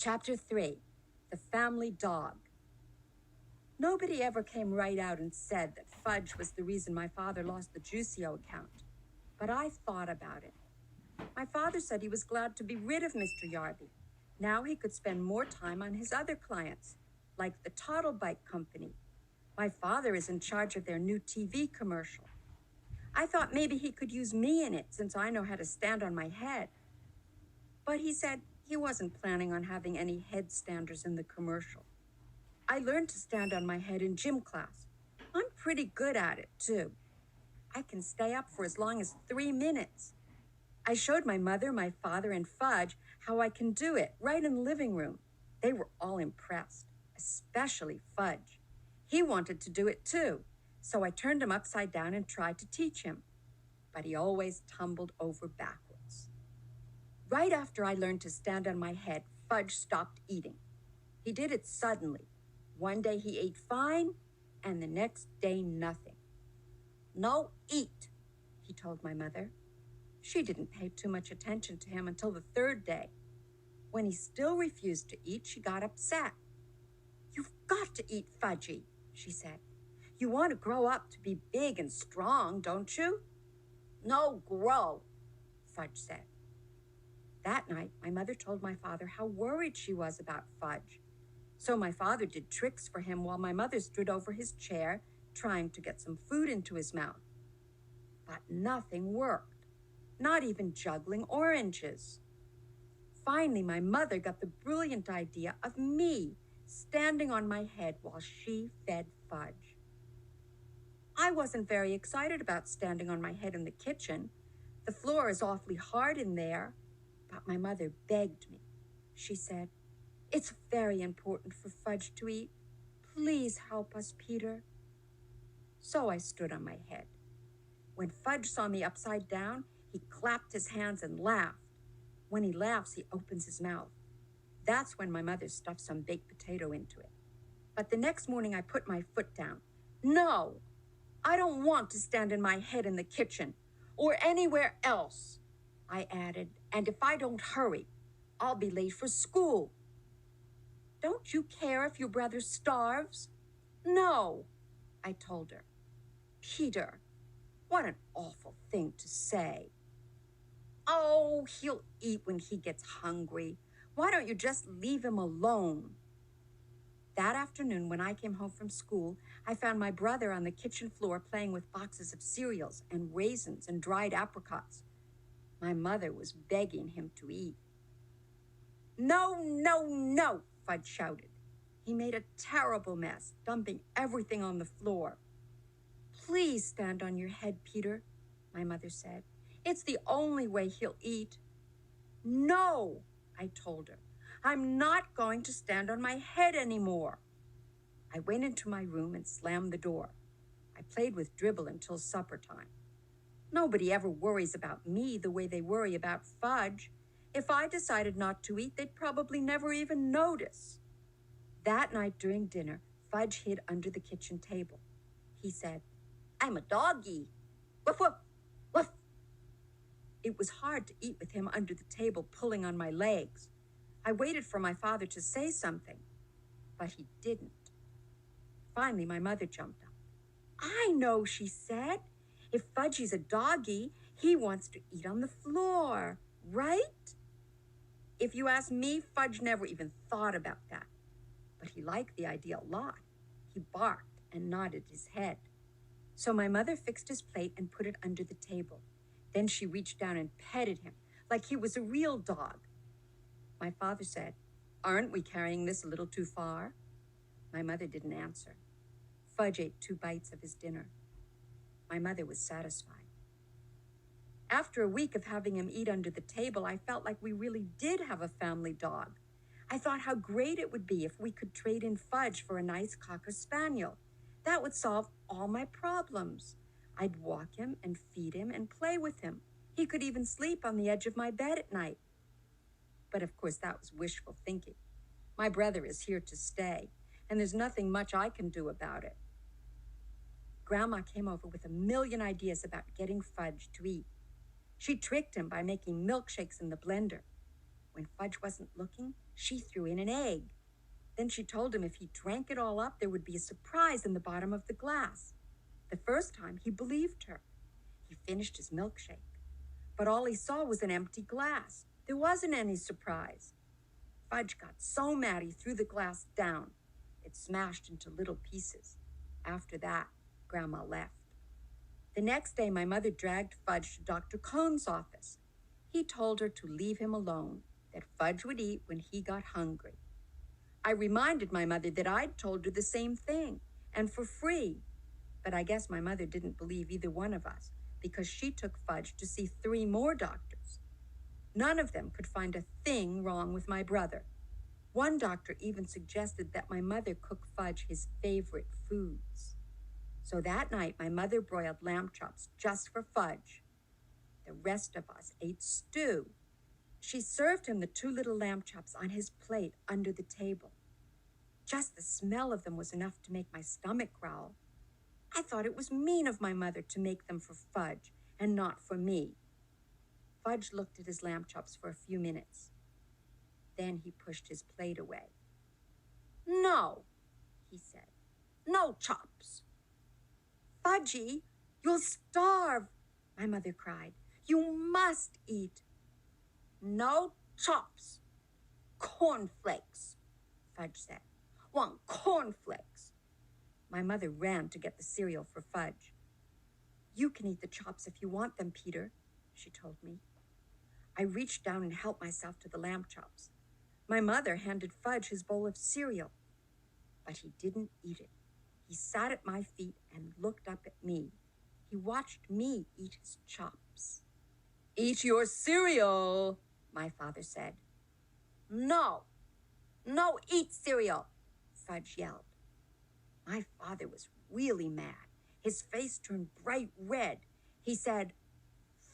Chapter 3, The Family Dog. Nobody ever came right out and said that Fudge was the reason my father lost the Juicio account. But I thought about it. My father said he was glad to be rid of Mr. Yarby. Now he could spend more time on his other clients, like the Toddle Bike Company. My father is in charge of their new TV commercial. I thought maybe he could use me in it since I know how to stand on my head. But he said he wasn't planning on having any headstanders in the commercial. I learned to stand on my head in gym class. I'm pretty good at it, too. I can stay up for as long as 3 minutes. I showed my mother, my father, and Fudge how I can do it right in the living room. They were all impressed, especially Fudge. He wanted to do it, too, so I turned him upside down and tried to teach him. But he always tumbled over backwards. Right after I learned to stand on my head, Fudge stopped eating. He did it suddenly. One day he ate fine, and the next day nothing. "No eat," he told my mother. She didn't pay too much attention to him until the third day. When he still refused to eat, she got upset. "You've got to eat, Fudgy," she said. "You want to grow up to be big and strong, don't you?" "No grow," Fudge said. That night, my mother told my father how worried she was about Fudge. So my father did tricks for him while my mother stood over his chair, trying to get some food into his mouth. But nothing worked, not even juggling oranges. Finally, my mother got the brilliant idea of me standing on my head while she fed Fudge. I wasn't very excited about standing on my head in the kitchen. The floor is awfully hard in there. But my mother begged me. She said, "It's very important for Fudge to eat. Please help us, Peter." So I stood on my head. When Fudge saw me upside down, he clapped his hands and laughed. When he laughs, he opens his mouth. That's when my mother stuffed some baked potato into it. But the next morning I put my foot down. "No, I don't want to stand on my head in the kitchen or anywhere else," I added, "and if I don't hurry, I'll be late for school." "Don't you care if your brother starves?" "No," I told her. "Peter, what an awful thing to say." "Oh, he'll eat when he gets hungry. Why don't you just leave him alone?" That afternoon, when I came home from school, I found my brother on the kitchen floor playing with boxes of cereals and raisins and dried apricots. My mother was begging him to eat. "No, no, no," Fudge shouted. He made a terrible mess, dumping everything on the floor. "Please stand on your head, Peter," my mother said. "It's the only way he'll eat." "No," I told her. "I'm not going to stand on my head anymore." I went into my room and slammed the door. I played with Dribble until supper time. Nobody ever worries about me the way they worry about Fudge. If I decided not to eat, they'd probably never even notice. That night during dinner, Fudge hid under the kitchen table. He said, "I'm a doggy. Woof, woof, woof." It was hard to eat with him under the table pulling on my legs. I waited for my father to say something, but he didn't. Finally, my mother jumped up. "I know," she said. "If Fudgy's a doggy, he wants to eat on the floor, right?" If you ask me, Fudge never even thought about that. But he liked the idea a lot. He barked and nodded his head. So my mother fixed his plate and put it under the table. Then she reached down and petted him like he was a real dog. My father said, "Aren't we carrying this a little too far?" My mother didn't answer. Fudge ate 2 bites of his dinner. My mother was satisfied. After a week of having him eat under the table, I felt like we really did have a family dog. I thought how great it would be if we could trade in Fudge for a nice Cocker Spaniel. That would solve all my problems. I'd walk him and feed him and play with him. He could even sleep on the edge of my bed at night. But of course, that was wishful thinking. My brother is here to stay, and there's nothing much I can do about it. Grandma came over with a million ideas about getting Fudge to eat. She tricked him by making milkshakes in the blender. When Fudge wasn't looking, She threw in an egg. Then she told him if he drank it all up, there would be a surprise in the bottom of the glass. The first time, he believed her. He finished his milkshake, but all he saw was an empty glass. There wasn't any surprise. Fudge got so mad he threw the glass down. It smashed into little pieces. After that, Grandma left. The next day, my mother dragged Fudge to Dr. Cohn's office. He told her to leave him alone, that Fudge would eat when he got hungry. I reminded my mother that I'd told her the same thing, and for free. But I guess my mother didn't believe either one of us, because she took Fudge to see 3 more doctors. None of them could find a thing wrong with my brother. One doctor even suggested that my mother cook Fudge his favorite foods. So that night, my mother broiled lamb chops just for Fudge. The rest of us ate stew. She served him the 2 little lamb chops on his plate under the table. Just the smell of them was enough to make my stomach growl. I thought it was mean of my mother to make them for Fudge and not for me. Fudge looked at his lamb chops for a few minutes. Then he pushed his plate away. "No," he said. "No chops." "Fudgy, you'll starve," my mother cried. "You must eat." "No chops. Cornflakes," Fudge said. "Want cornflakes." My mother ran to get the cereal for Fudge. "You can eat the chops if you want them, Peter," she told me. I reached down and helped myself to the lamb chops. My mother handed Fudge his bowl of cereal, but he didn't eat it. He sat at my feet and looked up at me. He watched me eat his chops. "Eat your cereal," my father said. "No, no, eat cereal," Fudge yelled. My father was really mad. His face turned bright red. He said,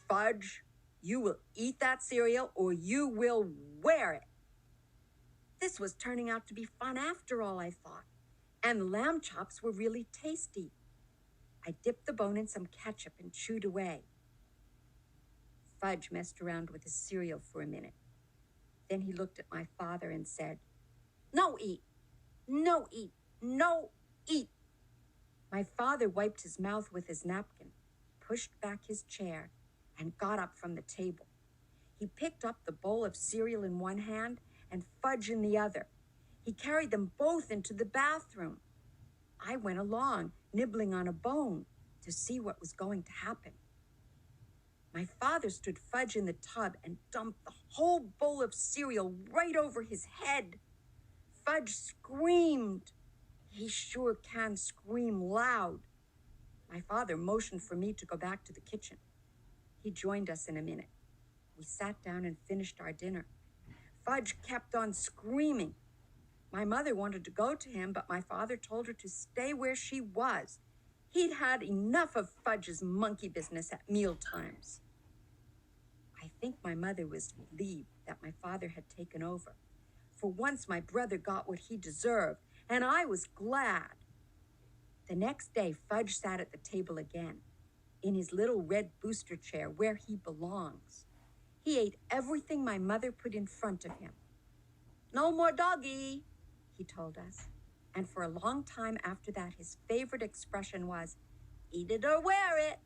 "Fudge, you will eat that cereal or you will wear it." This was turning out to be fun after all, I thought. And the lamb chops were really tasty. I dipped the bone in some ketchup and chewed away. Fudge messed around with his cereal for a minute. Then he looked at my father and said, "No eat, no eat, no eat." My father wiped his mouth with his napkin, pushed back his chair, and got up from the table. He picked up the bowl of cereal in one hand and Fudge in the other. He carried them both into the bathroom. I went along, nibbling on a bone, to see what was going to happen. My father stood Fudge in the tub and dumped the whole bowl of cereal right over his head. Fudge screamed. He sure can scream loud. My father motioned for me to go back to the kitchen. He joined us in a minute. We sat down and finished our dinner. Fudge kept on screaming. My mother wanted to go to him, but my father told her to stay where she was. He'd had enough of Fudge's monkey business at mealtimes. I think my mother was relieved that my father had taken over. For once, my brother got what he deserved, and I was glad. The next day, Fudge sat at the table again, in his little red booster chair where he belongs. He ate everything my mother put in front of him. "No more doggy," he told us. And for a long time after that, his favorite expression was, "Eat it or wear it."